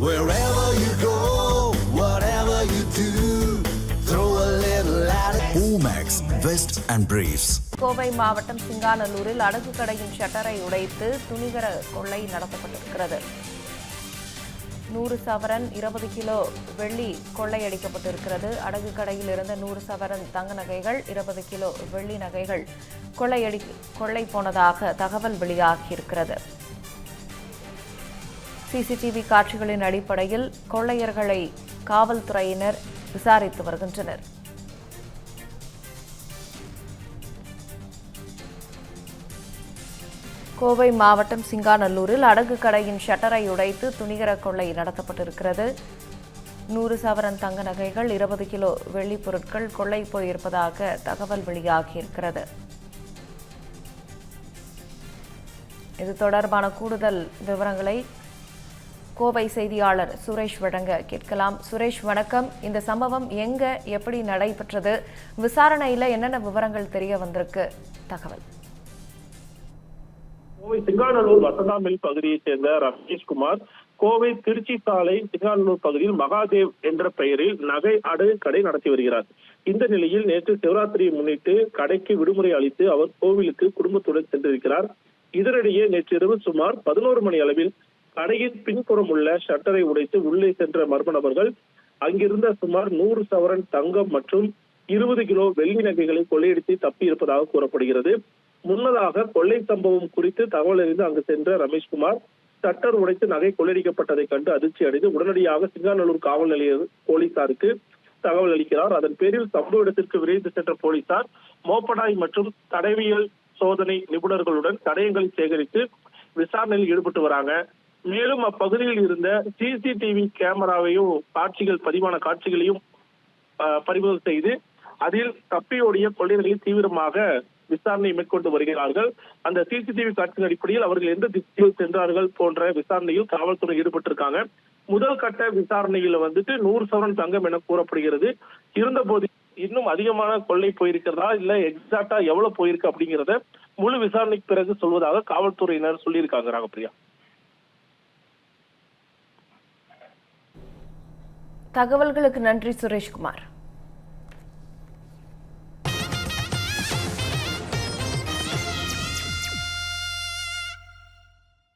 Wherever you go, whatever you do, throw a little at it. Omax, Vest and Briefs. Kovai மாவட்டம் சிங்காநல்லூரில் அடகு கடையின் ஷட்டரை உடைத்து துணிகர கொள்ளை நடத்தப்பட்டிருக்கிறது. 100 சவரன் 20 கிலோ வெள்ளி கொள்ளையடிக்கப்பட்டிருக்கிறது. அடகு கடையில் இருந்த 100 சவரன் தங்க நகைகள் 20 கிலோ வெள்ளி நகைகள் கொள்ளை போனதாக தகவல் வெளியாகியிருக்கிறது. சிசிடிவி காட்சிகளின் அடிப்படையில் கொள்ளையர்களை காவல்துறையினர் விசாரித்து வருகின்றனர். கோவை மாவட்டம் சிங்காநல்லூரில் அடகு கடையின் ஷட்டரை உடைத்து துணிகர கொள்ளை நடத்தப்பட்டிருக்கிறது. 100 சவரன் தங்க நகைகள் 20 கிலோ வெள்ளிப் பொருட்கள் கொள்ளை போயிருப்பதாக தகவல் வெளியாகியிருக்கிறது. இது தொடர்பான கூடுதல் விவரங்களை கோவை செய்தியாளர் சுரேஷ் வழங்க கேட்கலாம். சுரேஷ் வணக்கம். இந்த சம்பவம் எங்க எப்படி நடைபெற்றது? விசாரணையில என்னென்ன விவரங்கள் தெரிய வந்திருக்கு? தகவல். கோவை சிங்காநல்லூர் வசந்தா மில் பகுதியைச் சேர்ந்த ரமேஷ்குமார் கோவை திருச்சி சாலை சிங்காநல்லூர் பகுதியில் மகாதேவ் என்ற பெயரில் நகை அடகு கடை நடத்தி வருகிறார். இந்த நிலையில் நேற்று சிவராத்திரியை முன்னிட்டு கடைக்கு விடுமுறை அளித்து அவர் கோவிலுக்கு குடும்பத்துடன் சென்றிருக்கிறார். இதனிடையே நேற்றிரவு சுமார் 11 மணி அளவில் கடையின் பின்புறம் உள்ள ஷட்டரை உடைத்து உள்ளே சென்ற மர்ம நபர்கள் அங்கிருந்த சுமார் 100 சவரன் தங்கம் மற்றும் 20 கிலோ வெள்ளி நகைகளை கொள்ளையடித்து தப்பி இருப்பதாக கூறப்படுகிறது. முன்னதாக கொள்ளை சம்பவம் குறித்து தகவல் அறிந்து அங்கு சென்ற ரமேஷ்குமார் ஷட்டர் உடைத்து நகை கொள்ளையடிக்கப்பட்டதை கண்டு அதிர்ச்சி அடைந்து உடனடியாக சிங்காநல்லூர் காவல் நிலைய போலீசாருக்கு தகவல் அளிக்கிறார். அதன் பேரில் சம்பவ இடத்திற்கு விரைந்து சென்ற போலீசார் மோப்பனாய் மற்றும் தடவியல் சோதனை நிபுணர்களுடன் தடயங்களை சேகரித்து விசாரணையில் ஈடுபட்டு வராங்க. மேலும் அப்பகுதியில் இருந்த சிசிடிவி கேமராவையும் பதிவான காட்சிகளையும் பறிமுதல் செய்து அதில் தப்பியோடிய கொள்ளையர்களை தீவிரமாக விசாரணை மேற்கொண்டு வருகிறார்கள். அந்த சிசிடிவி காட்சியின் அடிப்படையில் அவர்கள் எந்த திசையில் சென்றார்கள் போன்ற விசாரணையில் காவல்துறை ஈடுபட்டிருக்காங்க. முதல் கட்ட விசாரணையில 100 சவரன் தங்கம் என கூறப்படுகிறது. இருந்தபோது இன்னும் அதிகமான கொள்ளை போயிருக்கிறதா இல்ல எக்ஸாக்டா எவ்வளவு போயிருக்கு அப்படிங்கிறத முழு விசாரணைக்கு பிறகு சொல்வதாக காவல்துறையினர் சொல்லியிருக்காங்க. ராகப்பிரியா, தகவல்களுக்கு நன்றி சுரேஷ்குமார்.